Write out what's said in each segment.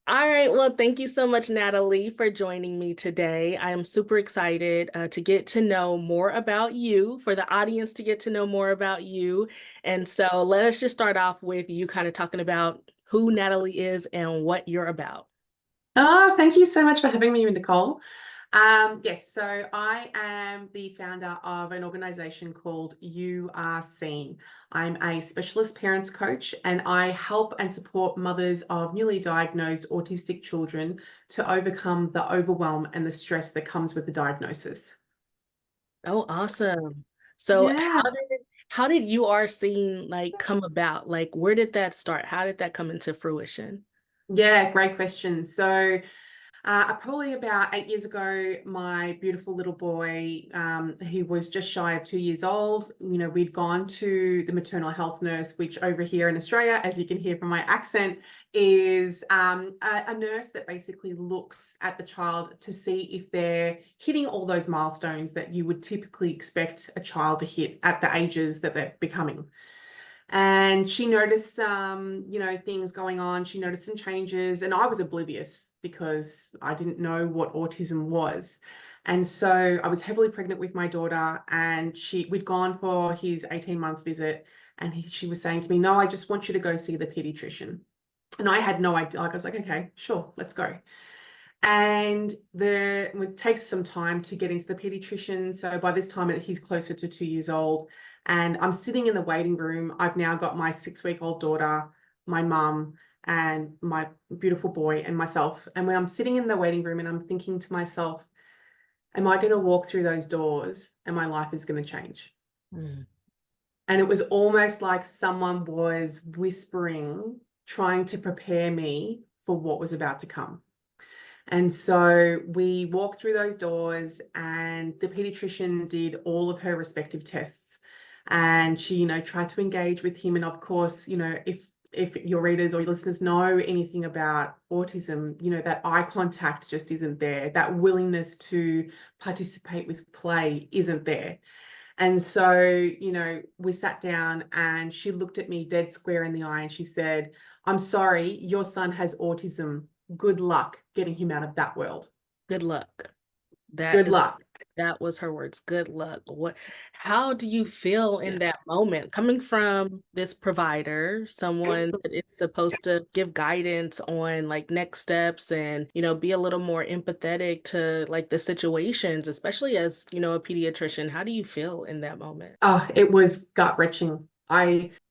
All right. Well, thank you so much, Natalie, for joining me today. I am super excited to get to know more about you, for the audience to get to know more about you. And so let us just start off with you kind of talking about who Natalie is and what you're about. Oh, thank you so much for having me, Nicole. Yes, so I am the founder of an organization called You Are Seen. I'm a specialist parents coach and I help and support mothers of newly diagnosed autistic children to overcome the overwhelm and the stress that comes with the diagnosis. Oh, awesome. So Yeah. how did you are seeing like come about? Like, where did that start? How did that come into fruition? Yeah, great question. So probably about 8 years ago, my beautiful little boy, he was just shy of 2 years old. We'd gone to the maternal health nurse, which over here in Australia, as you can hear from my accent, is a nurse that basically looks at the child to see if they're hitting all those milestones that you would typically expect a child to hit at the ages that they're becoming. And she noticed some, things going on. She noticed some changes, and I was oblivious because I didn't know what autism was. And so I was heavily pregnant with my daughter, and we'd gone for his 18-month visit, and she was saying to me, "No, I just want you to go see the pediatrician." And I had no idea. Like, I was like, "Okay, sure, let's go." And it takes some time to get into the pediatrician. So by this time, he's closer to 2 years old. And I'm sitting in the waiting room. I've now got my 6-week-old daughter, my mum, and my beautiful boy, and myself. And when I'm sitting in the waiting room and I'm thinking to myself, am I going to walk through those doors and my life is going to change? Mm. And it was almost like someone was whispering, trying to prepare me for what was about to come. And so we walked through those doors, and the pediatrician did all of her respective tests. And she, tried to engage with him. And of course, if your readers or your listeners know anything about autism, that eye contact just isn't there. That willingness to participate with play isn't there. And so, we sat down and she looked at me dead square in the eye and she said, "I'm sorry, your son has autism. Good luck getting him out of that world. Good luck. That Good is luck." that was her words. Good luck. How do you feel in that moment coming from this provider, someone that is supposed to give guidance on like next steps and, be a little more empathetic to like the situations, especially as, a pediatrician. How do you feel in that moment? Oh, it was gut-wrenching.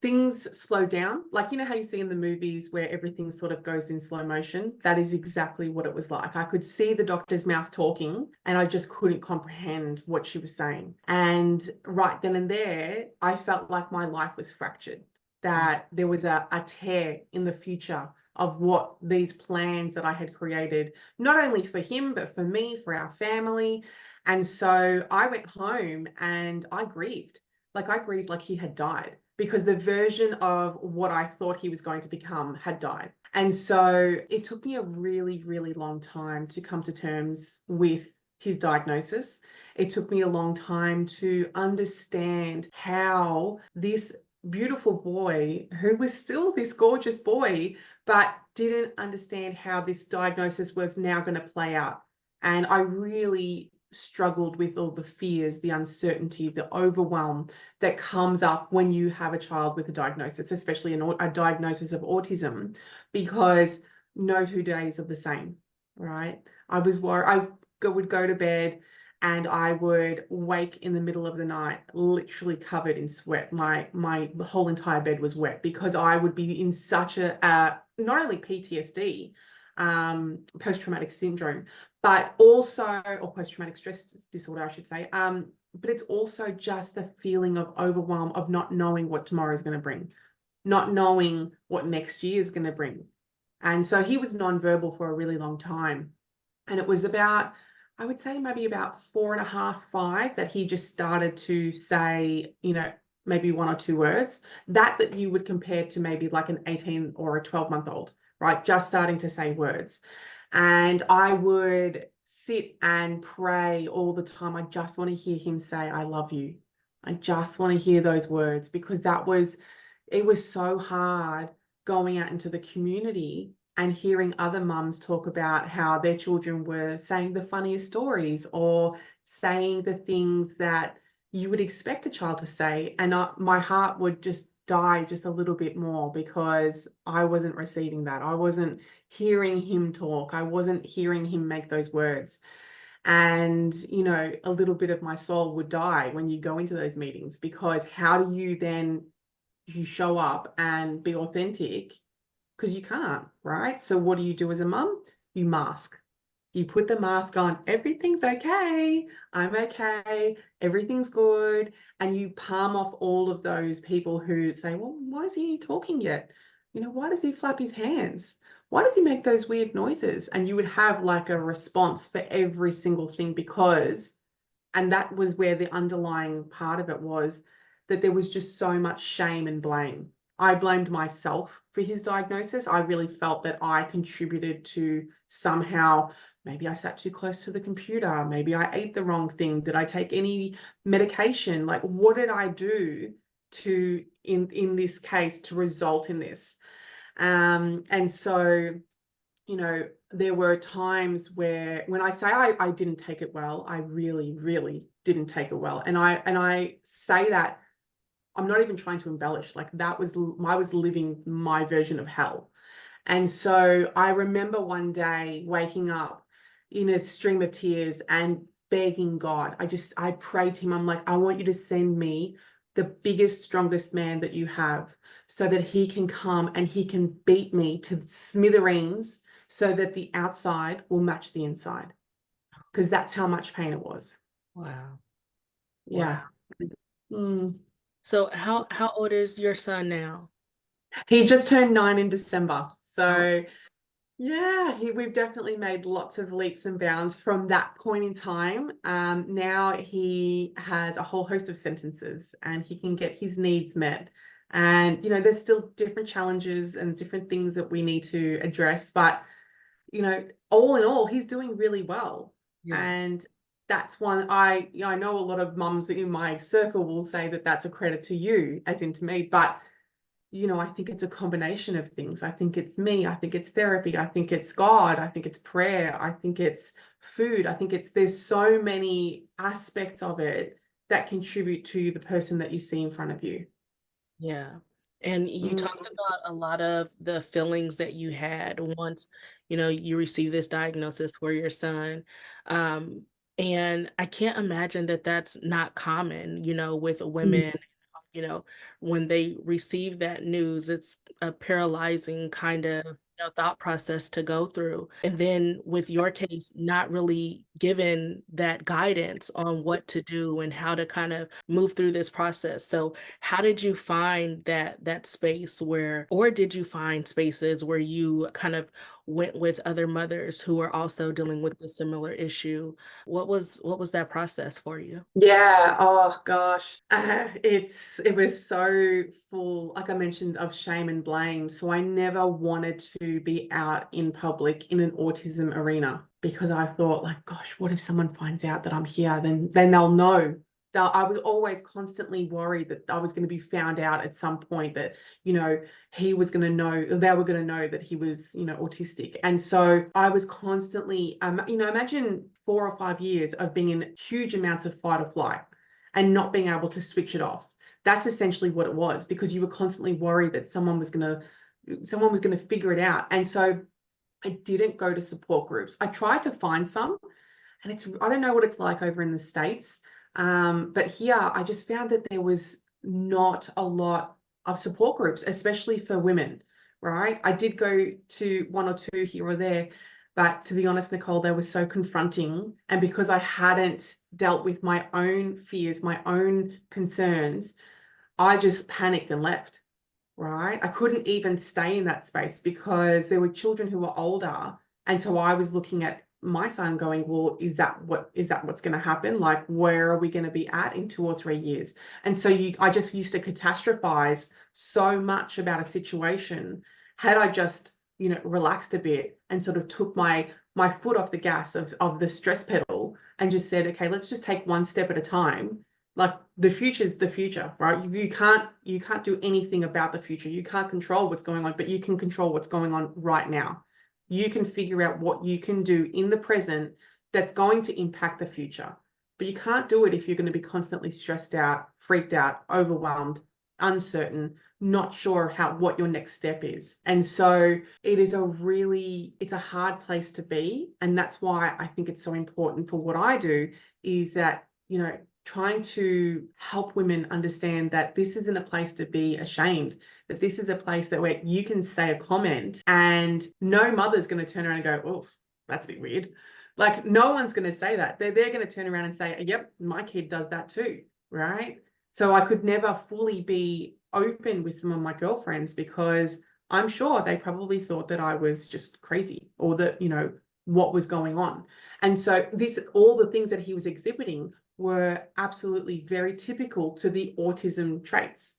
Things slow down. Like, how you see in the movies where everything sort of goes in slow motion? That is exactly what it was like. I could see the doctor's mouth talking and I just couldn't comprehend what she was saying. And right then and there, I felt like my life was fractured, Mm. that there was a tear in the future of what these plans that I had created, not only for him, but for me, for our family. And so I went home and I grieved. Like, I grieved like he had died, because the version of what I thought he was going to become had died. And so it took me a really, really long time to come to terms with his diagnosis. It took me a long time to understand how this beautiful boy, who was still this gorgeous boy, but didn't understand how this diagnosis was now going to play out. And I really struggled with all the fears, the uncertainty, the overwhelm that comes up when you have a child with a diagnosis, especially a diagnosis of autism, because no 2 days are the same, right? I was worried. Would go to bed and I would wake in the middle of the night, literally covered in sweat. My whole entire bed was wet because I would be in such a not only PTSD, post-traumatic syndrome, but also, or post-traumatic stress disorder, I should say. But it's also just the feeling of overwhelm, of not knowing what tomorrow is going to bring, not knowing what next year is going to bring. And so he was nonverbal for a really long time. And it was about, I would say maybe about 4.5, 5, that he just started to say, maybe one or two words that you would compare to maybe like an 18 or a 12-month-old, right? Just starting to say words. And I would sit and pray all the time. I just want to hear him say, "I love you." I just want to hear those words, because it was so hard going out into the community and hearing other mums talk about how their children were saying the funniest stories or saying the things that you would expect a child to say. And my heart would just die just a little bit more because I wasn't receiving that. I wasn't hearing him talk. I wasn't hearing him make those words. And, you know, a little bit of my soul would die when you go into those meetings, because how do you then you show up and be authentic, because you can't, right? So what do you do as a mum? You mask. You put the mask on. Everything's okay. I'm okay. Everything's good. And you palm off all of those people who say, well, why is he talking yet? You know, why does he flap his hands? Why does he make those weird noises? And you would have like a response for every single thing, because, and that was where the underlying part of it was, that there was just so much shame and blame. I blamed myself for his diagnosis. I really felt that I contributed to somehow, maybe I sat too close to the computer, maybe I ate the wrong thing, did I take any medication? Like, what did I do to, in this case, to result in this? And so, you know, there were times where, when I say I didn't take it well, I really, really didn't take it well. And I say that I'm not even trying to embellish. Like, that was, I was living my version of hell. And so I remember one day waking up in a stream of tears and begging God. I prayed to him. I'm like, I want you to send me the biggest, strongest man that you have, so that he can come and he can beat me to smithereens, so that the outside will match the inside. Because that's how much pain it was. Wow. Yeah. Wow. Mm. So how old is your son now? He just turned 9 in December. Oh, So yeah, we've definitely made lots of leaps and bounds from that point in time. Now he has a whole host of sentences and he can get his needs met. And, you know, there's still different challenges and different things that we need to address. But, you know, all in all, he's doing really well. yeah. And that's one, you know, I know a lot of mums in my circle will say that that's a credit to you, as in to me. But you know, I think it's a combination of things. I think it's me. I think it's therapy. I think it's God. I think it's prayer. I think it's food. I think there's so many aspects of it that contribute to the person that you see in front of you. Yeah. And you talked Mm. about a lot of the feelings that you had once, you received this diagnosis for your son. Um, and I can't imagine that that's not common, with Mm. women, you know, when they receive that news, it's a paralyzing kind of, thought process to go through. And then with your case, not really given that guidance on what to do and how to kind of move through this process. So how did you find that space where, or did you find spaces where you kind of went with other mothers who are also dealing with a similar issue? What was that process for you? Yeah. Oh gosh. It was so full, like I mentioned, of shame and blame. So I never wanted to be out in public in an autism arena, because I thought, like, gosh, what if someone finds out that I'm here? Then they'll know. I was always constantly worried that I was going to be found out at some point, that, you know, he was going to know, they were going to know that he was, you know, autistic. And so I was constantly, you know, imagine 4 or 5 years of being in huge amounts of fight or flight and not being able to switch it off. That's essentially what it was, because you were constantly worried that someone was going to figure it out. And so I didn't go to support groups. I tried to find some, and I don't know what it's like over in the States. But here I just found that there was not a lot of support groups, especially for women, right? I did go to one or two here or there, but to be honest, Nicole, they were so confronting. And because I hadn't dealt with my own fears, my own concerns, I just panicked and left, right? I couldn't even stay in that space because there were children who were older. And so I was looking at my son going, well, is that what's going to happen? Like, where are we going to be at in 2 or 3 years? And so I just used to catastrophize so much about a situation. Had I just, you know, relaxed a bit and sort of took my foot off the gas of the stress pedal and just said, okay, let's just take one step at a time, Like the future is the future, right? You can't do anything about the future. You can't control what's going on, but you can control what's going on right now. You can figure out what you can do in the present that's going to impact the future. But you can't do it if you're going to be constantly stressed out, freaked out, overwhelmed, uncertain, not sure what your next step is. And so it's a hard place to be. And that's why I think it's so important for what I do is that, trying to help women understand that this isn't a place to be ashamed, that this is a place that where you can say a comment and no mother's going to turn around and go, oh, that's a bit weird. Like no one's going to say that. They're going to turn around and say, yep, my kid does that too, right? So I could never fully be open with some of my girlfriends because I'm sure they probably thought that I was just crazy or that, what was going on. And so all the things that he was exhibiting were absolutely very typical to the autism traits.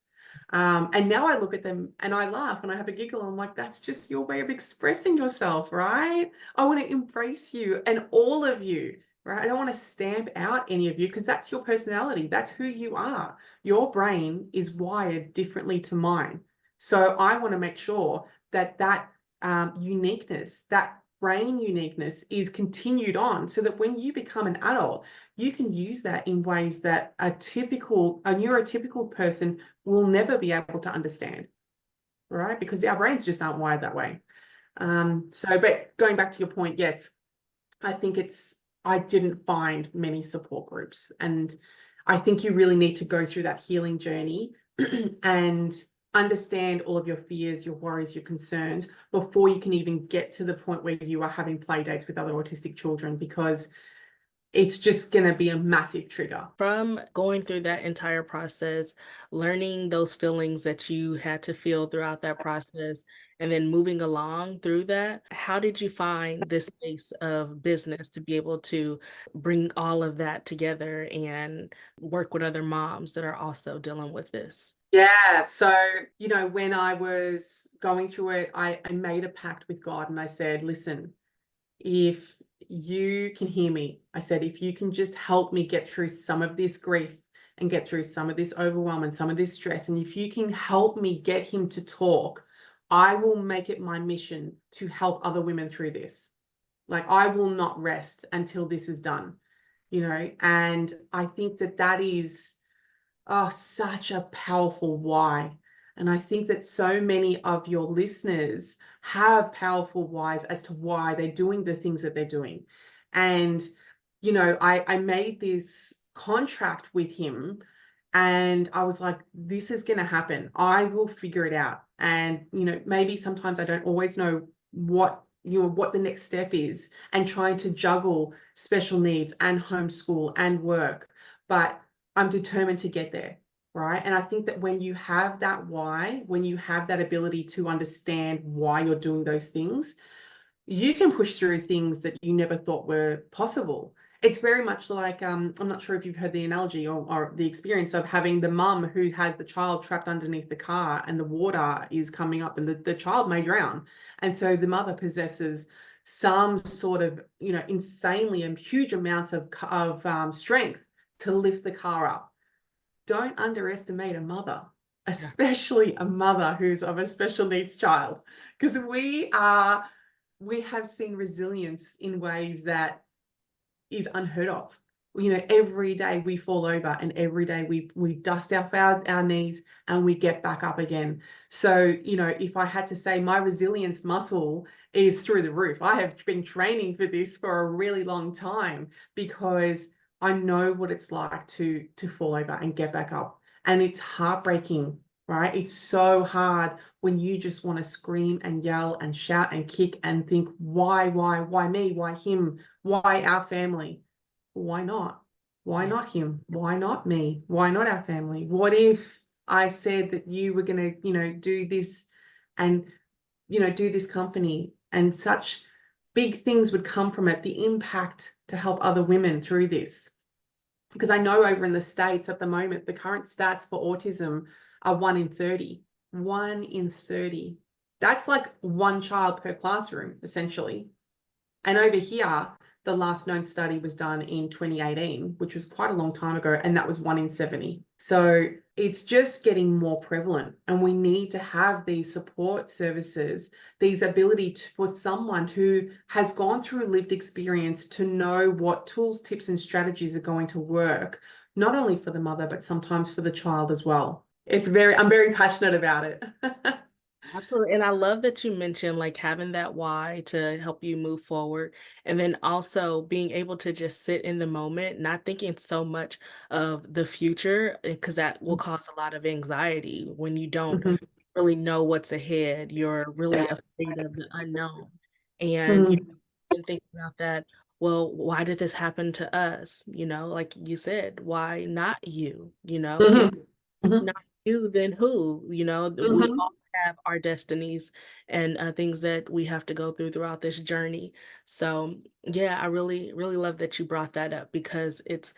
And now I look at them and I laugh and I have a giggle. I'm like, that's just your way of expressing yourself, right? I want to embrace you and all of you, right? I don't want to stamp out any of you because that's your personality. That's who you are. Your brain is wired differently to mine. So I want to make sure that uniqueness, that brain uniqueness is continued on so that when you become an adult, you can use that in ways that a neurotypical person will never be able to understand, right? Because our brains just aren't wired that way. But going back to your point, yes, I think I didn't find many support groups. And I think you really need to go through that healing journey and understand all of your fears, your worries, your concerns before you can even get to the point where you are having play dates with other autistic children, because it's just going to be a massive trigger. From going through that entire process, learning those feelings that you had to feel throughout that process, and then moving along through that, how did you find this space of business to be able to bring all of that together and work with other moms that are also dealing with this? Yeah. So, when I was going through it, I made a pact with God and I said, listen, if you can hear me, I said, if you can just help me get through some of this grief and get through some of this overwhelm and some of this stress, and if you can help me get him to talk, I will make it my mission to help other women through this. Like, I will not rest until this is done, and I think that is such a powerful why. And I think that so many of your listeners have powerful whys as to why they're doing the things that they're doing. And, I made this contract with him and I was like, this is going to happen. I will figure it out. And, maybe sometimes I don't always know what the next step is, and trying to juggle special needs and homeschool and work. But I'm determined to get there, right? And I think that when you have that why, when you have that ability to understand why you're doing those things, you can push through things that you never thought were possible. It's very much like, I'm not sure if you've heard the analogy or the experience of having the mum who has the child trapped underneath the car and the water is coming up and the child may drown. And so the mother possesses some sort of, insanely and huge amounts of strength to lift the car up. Don't underestimate a mother, Yeah. especially a mother who's of a special needs child, because we have seen resilience in ways that is unheard of. Every day we fall over and every day we dust off our knees and we get back up again. So, if I had to say, my resilience muscle is through the roof. I have been training for this for a really long time because I know what it's like to fall over and get back up. And it's heartbreaking, right? It's so hard when you just want to scream and yell and shout and kick and think, why me? Why him? Why our family? Why not? Why Yeah. not him? Why not me? Why not our family? What if I said that you were going to, do this and, do this company, and such big things would come from it, the impact to help other women through this. Because I know over in the States at the moment, the current stats for autism are 1 in 30. 1 in 30. That's like one child per classroom, essentially. And over here, the last known study was done in 2018, which was quite a long time ago, and that was 1 in 70. So it's just getting more prevalent, and we need to have these support services, these ability for someone who has gone through lived experience to know what tools, tips, and strategies are going to work, not only for the mother, but sometimes for the child as well. I'm very passionate about it. Absolutely. And I love that you mentioned like having that why to help you move forward. And then also being able to just sit in the moment, not thinking so much of the future, because that will cause a lot of anxiety when you don't Mhm. really know what's ahead. You're really Yeah. afraid of the unknown. And you Mm. can think about that. Well, why did this happen to us? Like you said, why not you? If Mhm. Mhm. not you, then who? We Mhm. all have our destinies and things that we have to go throughout this journey. So yeah, I really, really love that you brought that up because it's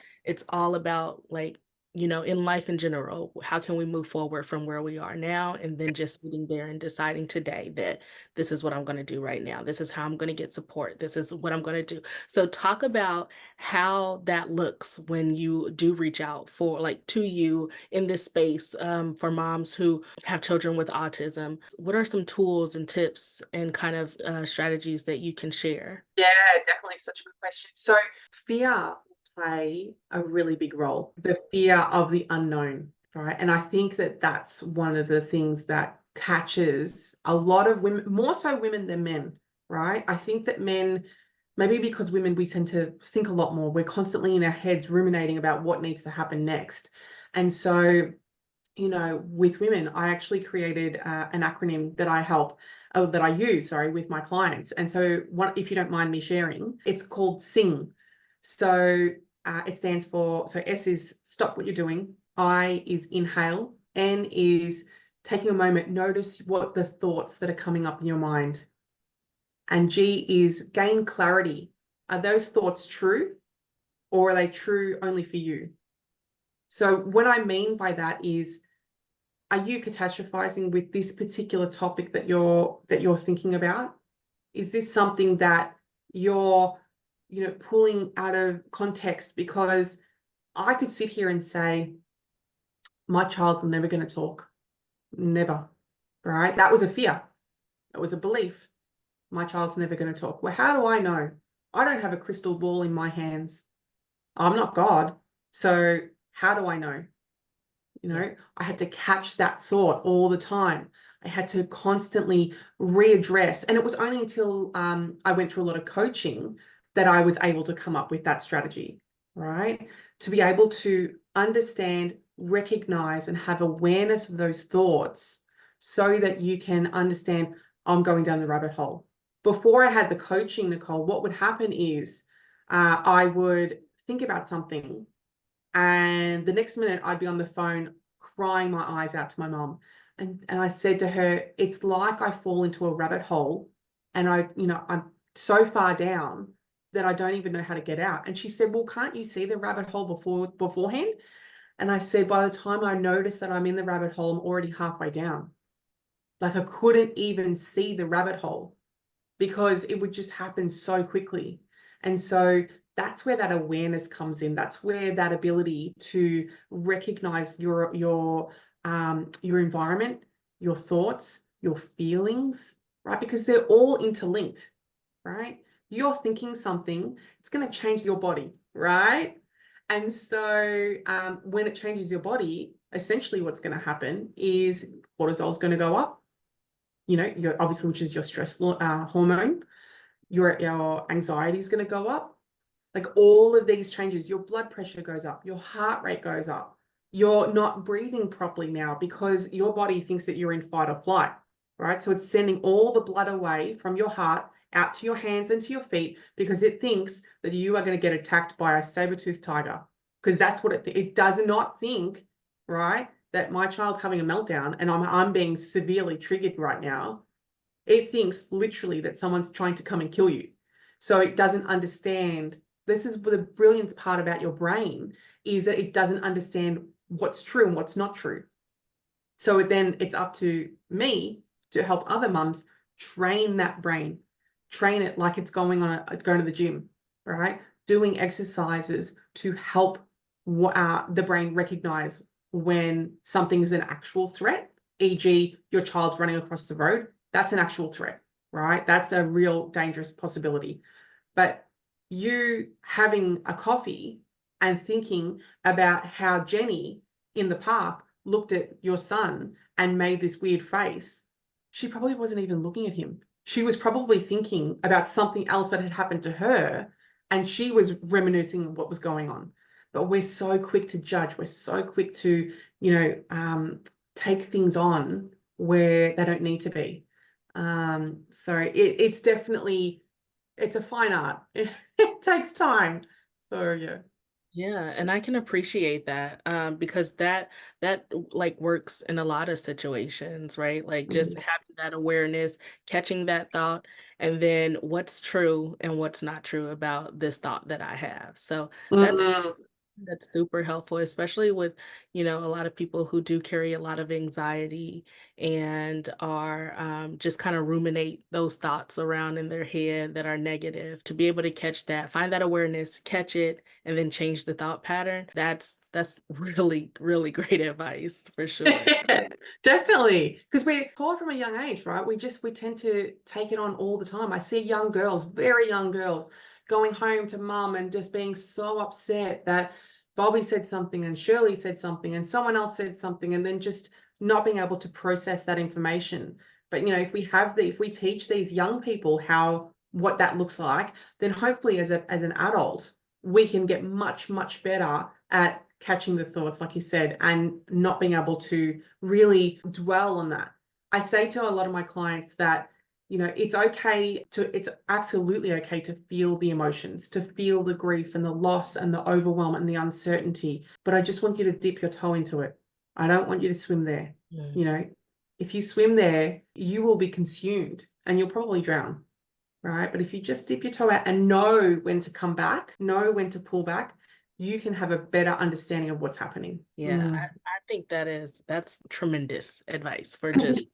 all about like, in life in general, how can we move forward from where we are now and then just sitting there and deciding today that this is what I'm going to do right now. This is how I'm going to get support. This is what I'm going to do. So talk about how that looks when you do reach out for like to you in this space for moms who have children with autism. What are some tools and tips and kind of strategies that you can share? Yeah, definitely such a good question. So fear will play a really big role, the fear of the unknown, right? And I think that that's one of the things that catches a lot of women, more so women than men, right? I think that men, maybe because women, we tend to think a lot more. We're constantly in our heads ruminating about what needs to happen next. And so with women, I actually created an acronym that that I use, sorry, with my clients. And so, if you don't mind me sharing, it's called SING. So it stands for, so S is stop what you're doing, I is inhale, N is taking a moment, notice what the thoughts that are coming up in your mind, and G is gain clarity. Are those thoughts true, or are they true only for you? So what I mean by that is, are you catastrophizing with this particular topic that you're thinking about? Is this something that you're pulling out of context? Because I could sit here and say my child's never going to talk, never, right? That was a fear, that was a belief. My child's never going to talk. Well, how do I know? I don't have a crystal ball in my hands. I'm not God. So how do I know? Yeah. I had to catch that thought all the time. I had to constantly readdress. And it was only until I went through a lot of coaching that I was able to come up with that strategy, right? To be able to understand, recognize, and have awareness of those thoughts so that you can understand, I'm going down the rabbit hole. Before I had the coaching, Nicole, what would happen is I would think about something, and the next minute I'd be on the phone crying my eyes out to my mom. And I said to her, it's like I fall into a rabbit hole, and I'm so far down that I don't even know how to get out. And she said, well, can't you see the rabbit hole beforehand? And I said, by the time I notice that I'm in the rabbit hole, I'm already halfway down. Like I couldn't even see the rabbit hole because it would just happen so quickly. And so that's where that awareness comes in. That's where that ability to recognize your environment, your thoughts, your feelings, right? Because they're all interlinked, right? You're thinking something, it's going to change your body, right? And so when it changes your body, essentially what's going to happen is cortisol is going to go up, your obviously, which is your stress hormone. Your anxiety is going to go up. Like all of these changes, your blood pressure goes up, your heart rate goes up. You're not breathing properly now because your body thinks that you're in fight or flight, right? So it's sending all the blood away from your heart out to your hands and to your feet because it thinks that you are going to get attacked by a saber-toothed tiger, because that's what it does not think, right? That my child's having a meltdown and I'm being severely triggered right now. It thinks literally that someone's trying to come and kill you. So it doesn't understand. This is the brilliance part about your brain, is that it doesn't understand what's true and what's not true. So then it's up to me to help other mums train that brain, train it like it's going to the gym. right? Doing exercises to help the brain recognize when something is an actual threat, e.g., your child's running across the road. That's an actual threat, right? That's a real dangerous possibility. But you having a coffee and thinking about how Jenny in the park looked at your son and made this weird face, she probably wasn't even looking at him. She was probably thinking about something else that had happened to her, and she was reminiscing what was going on. But we're so quick to judge. We're so quick to, take things on where they don't need to be. So it's definitely, it's a fine art. It takes time. So yeah. Yeah, and I can appreciate that, because that like works in a lot of situations, right? Like just Mhm. having that awareness, catching that thought, and then what's true and what's not true about this thought that I have. So that's Mhm. that's super helpful, especially with, a lot of people who do carry a lot of anxiety and are just kind of ruminate those thoughts around in their head that are negative. To be able to catch that, find that awareness, catch it, and then change the thought pattern. That's really, really great advice for sure. Definitely, because we're taught from a young age, right? We tend to take it on all the time. I see young girls, very young girls, going home to mum and just being so upset that Bobby said something and Shirley said something and someone else said something, and then just not being able to process that information. But if we teach these young people what that looks like, then hopefully as an adult, we can get much, much better at catching the thoughts, like you said, and not being able to really dwell on that. I say to a lot of my clients that, it's absolutely okay to feel the emotions, to feel the grief and the loss and the overwhelm and the uncertainty. But I just want you to dip your toe into it. I don't want you to swim there. Mm. You know, if you swim there, you will be consumed and you'll probably drown, right? But if you just dip your toe out and know when to come back, know when to pull back, you can have a better understanding of what's happening. Yeah, Mm. I think that's tremendous advice for just,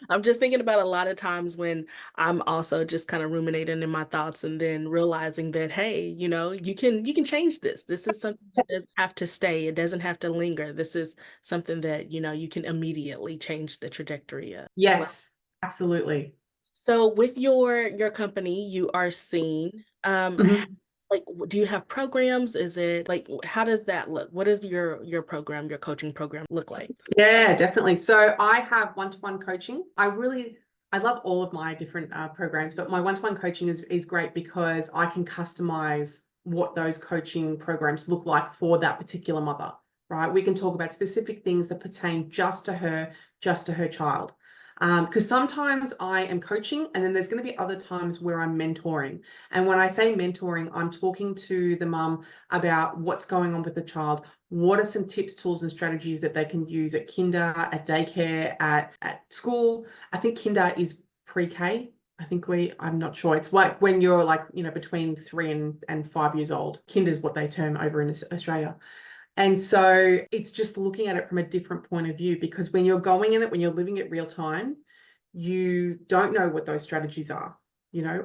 I'm just thinking about a lot of times when I'm also just kind of ruminating in my thoughts and then realizing that, hey, you can change this. This is something that doesn't have to stay. It doesn't have to linger. This is something that, you can immediately change the trajectory of. Well, Yes, absolutely. so with your company, you are seen. Mhm. Like, do you have programs? Is it like, how does that look? What does your program, your coaching program look like? Yeah, definitely. So I have one-to-one coaching. I love all of my different programs, but my one-to-one coaching is great because I can customize what those coaching programs look like for that particular mother, right? We can talk about specific things that pertain just to her child. Because sometimes I am coaching, and then there's going to be other times where I'm mentoring. And when I say mentoring, I'm talking to the mum about what's going on with the child. What are some tips, tools, and strategies that they can use at kinder, at daycare, at school? I think kinder is pre-K. I'm not sure. It's like when you're like, between 3 and 5 years old. Kinder is what they term over in Australia. And so it's just looking at it from a different point of view, because when you're going in it, when you're living it real time, you don't know what those strategies are,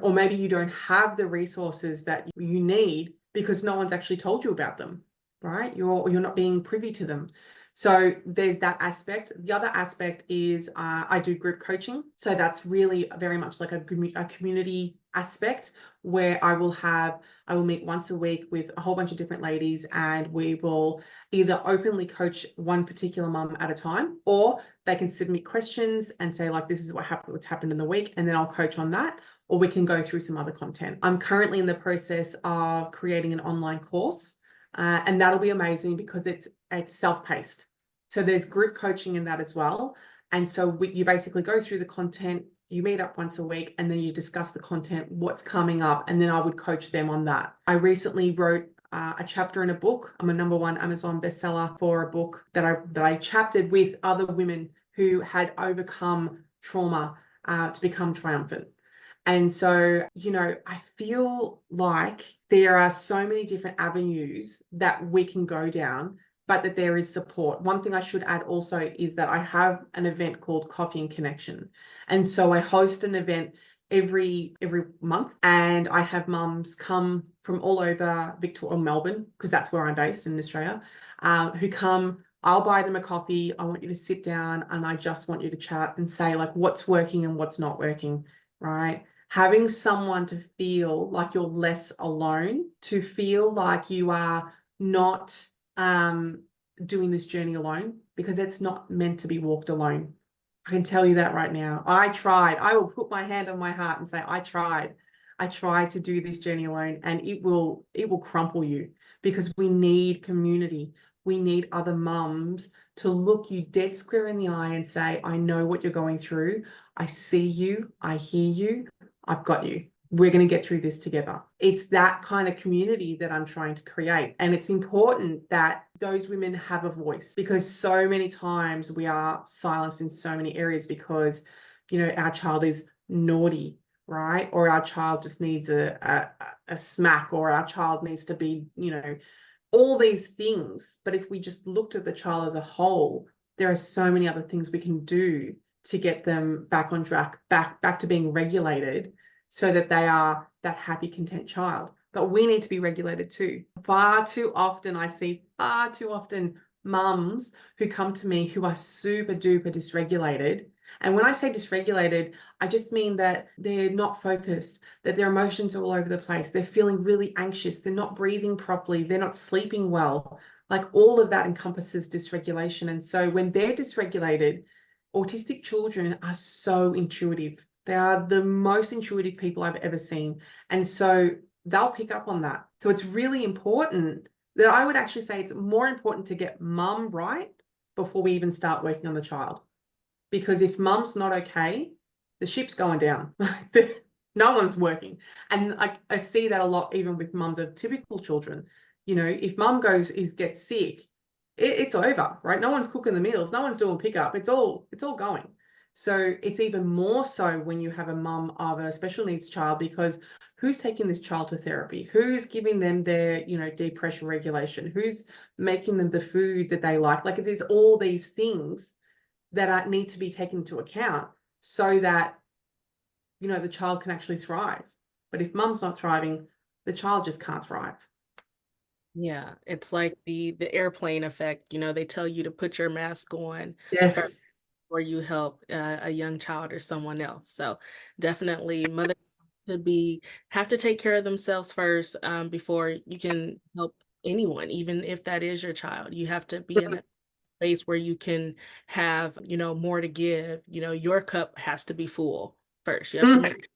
or maybe you don't have the resources that you need because no one's actually told you about them, right? You're not being privy to them. So there's that aspect. The other aspect is I do group coaching. So that's really very much like a community aspect where I will meet once a week with a whole bunch of different ladies, and we will either openly coach one particular mum at a time, or they can submit questions and say, like, this is what's happened in the week, and then I'll coach on that, or we can go through some other content. I'm currently in the process of creating an online course, and that'll be amazing because it's self-paced. So there's group coaching in that as well. And so you basically go through the content, you meet up once a week, and then you discuss the content, what's coming up, and then I would coach them on that. I recently wrote a chapter in a book. I'm a #1 Amazon bestseller for a book that I chaptered with other women who had overcome trauma to become triumphant. And so, I feel like there are so many different avenues that we can go down, but that there is support. One thing I should add also is that I have an event called Coffee and Connection. And so I host an event every month, and I have mums come from all over Victoria or Melbourne, because that's where I'm based in Australia, who come. I'll buy them a coffee. I want you to sit down and I just want you to chat and say like what's working and what's not working, right? Having someone to feel like you're less alone, to feel like you are not doing this journey alone, because it's not meant to be walked alone. I can tell you that right now. I tried. I will put my hand on my heart and say, I tried. I tried to do this journey alone, and it will crumple you, because we need community. We need other mums to look you dead square in the eye and say, I know what you're going through. I see you. I hear you. I've got you. We're going to get through this together. It's that kind of community that I'm trying to create. And it's important that those women have a voice, because so many times we are silenced in so many areas because, you know, our child is naughty, right? Or our child just needs a smack, or our child needs to be, you know, all these things. But if we just looked at the child as a whole, there are so many other things we can do to get them back on track, back to being regulated, so that they are that happy, content child. But we need to be regulated too. Far too often, I see far too often mums who come to me who are super duper dysregulated. And when I say dysregulated, I just mean that they're not focused, that their emotions are all over the place. They're feeling really anxious. They're not breathing properly. They're not sleeping well. Like all of that encompasses dysregulation. And so when they're dysregulated, autistic children are so intuitive. They are the most intuitive people I've ever seen. And so they'll pick up on that. So it's really important that I would actually say it's more important to get mum right before we even start working on the child. Because if mum's not okay, the ship's going down. No one's working. And I see that a lot even with mums of typical children. You know, if mum gets sick, it's over, right? No one's cooking the meals, no one's doing pickup. It's all going. So it's even more so when you have a mum of a special needs child, because who's taking this child to therapy? Who's giving them their, you know, deep pressure regulation? Who's making them the food that they like? Like there's all these things that need to be taken into account so that, you know, the child can actually thrive. But if mum's not thriving, the child just can't thrive. Yeah, it's like the airplane effect, you know, they tell you to put your mask on first Yes. before you help a young child or someone else. So definitely mothers have to take care of themselves first before you can help anyone, even if that is your child. You have to be in a space where you can have, you know, more to give. You know, your cup has to be full first. You have to Mm. make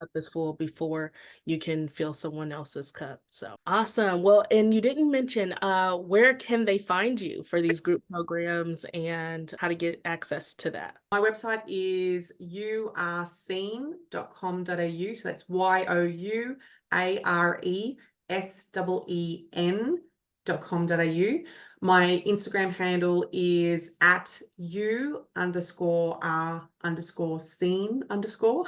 cup is full before you can fill someone else's cup. So awesome. Well, and you didn't mention where can they find you for these group programs and how to get access to that? My website is youareseen.com.au. So that's youareseen.com.au. My Instagram handle is at you_are_seen_.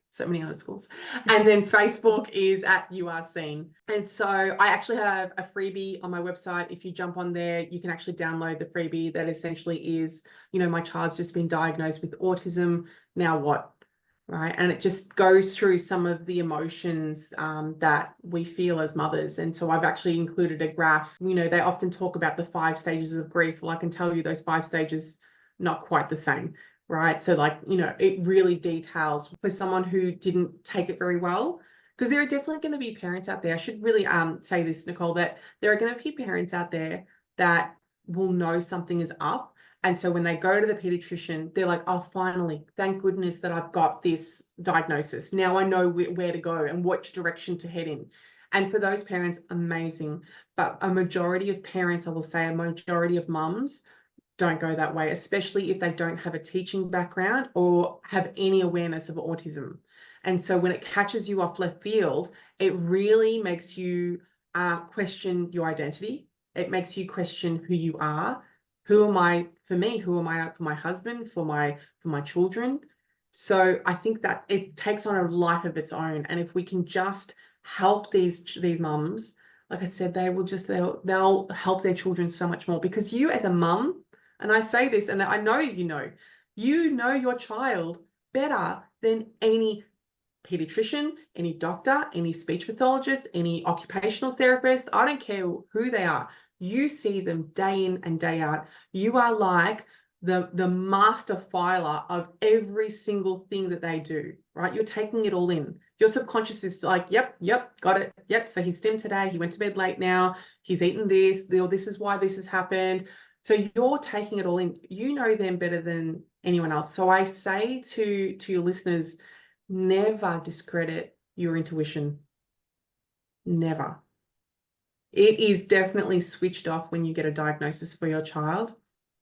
So many underscores. And then Facebook is at You Are Seen. And so I actually have a freebie on my website. If you jump on there, you can actually download the freebie that essentially is, you know, my child's just been diagnosed with autism. Now what? Right. And it just goes through some of the emotions that we feel as mothers. And so I've actually included a graph. You know, they often talk about the 5 stages of grief. Well, I can tell you those 5 stages, not quite the same. Right. So like, you know, it really details for someone who didn't take it very well, because there are definitely going to be parents out there. I should really say this, Nicole, that there are going to be parents out there that will know something is up. And so when they go to the pediatrician, they're like, oh, finally, thank goodness that I've got this diagnosis. Now I know where to go and which direction to head in. And for those parents, amazing. But a majority of parents, I will say a majority of mums, don't go that way, especially if they don't have a teaching background or have any awareness of autism. And so when it catches you off left field, it really makes you question your identity. It makes you question who you are. Who am I for me? Who am I for my husband, for my children? So I think that it takes on a life of its own. And if we can just help these mums, like I said, they'll help their children so much more, because you as a mum, and I say this, and I know you know your child better than any pediatrician, any doctor, any speech pathologist, any occupational therapist, I don't care who they are. You see them day in and day out. You are like the master filer of every single thing that they do, right? You're taking it all in. Your subconscious is like, yep, yep, got it. Yep. So he's stimmed today. He went to bed late now. He's eaten this. This is why this has happened. So you're taking it all in. You know them better than anyone else. So I say to your listeners, never discredit your intuition. Never. It is definitely switched off when you get a diagnosis for your child,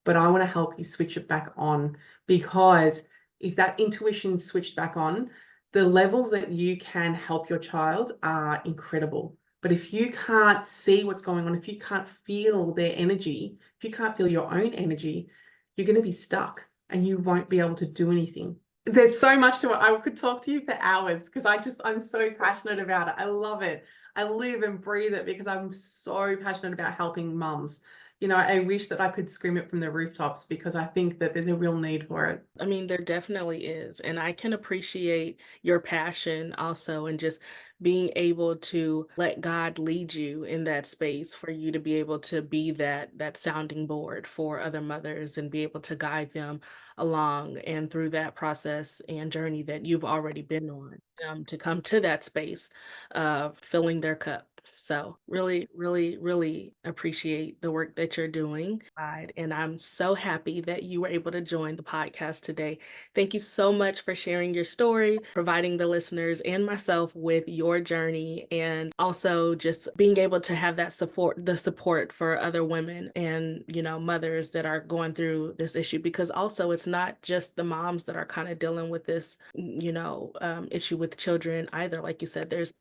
but I want to help you switch it back on, because if that intuition switched back on, the levels that you can help your child are incredible. But if you can't see what's going on, if you can't feel their energy, if you can't feel your own energy, you're going to be stuck and you won't be able to do anything. There's so much to it. I could talk to you for hours because I'm so passionate about it. I love it. I live and breathe it because I'm so passionate about helping mums. You know, I wish that I could scream it from the rooftops because I think that there's a real need for it. I mean, there definitely is. And I can appreciate your passion also, and just being able to let God lead you in that space for you to be able to be that sounding board for other mothers and be able to guide them along and through that process and journey that you've already been on, to come to that space of filling their cup. So really, really, really appreciate the work that you're doing. And I'm so happy that you were able to join the podcast today. Thank you so much for sharing your story, providing the listeners and myself with your journey, and also just being able to have that support, the support for other women and, mothers that are going through this issue, because also it's not just the moms that are kind of dealing with this, issue with children either. Like you said, there's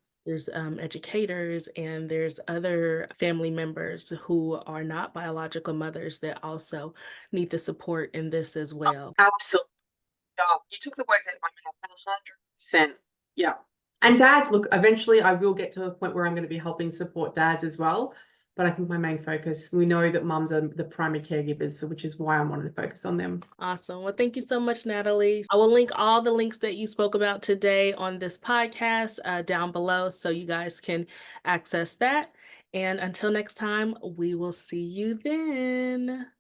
educators and there's other family members who are not biological mothers that also need the support in this as well. Absolutely. Yeah, you took the words out of my mouth, 100%. Yeah. And dads, look, eventually I will get to a point where I'm going to be helping support dads as well. But I think my main focus, we know that mums are the primary caregivers, so which is why I wanted to focus on them. Awesome. Well, thank you so much, Natalie. I will link all the links that you spoke about today on this podcast down below so you guys can access that. And until next time, we will see you then.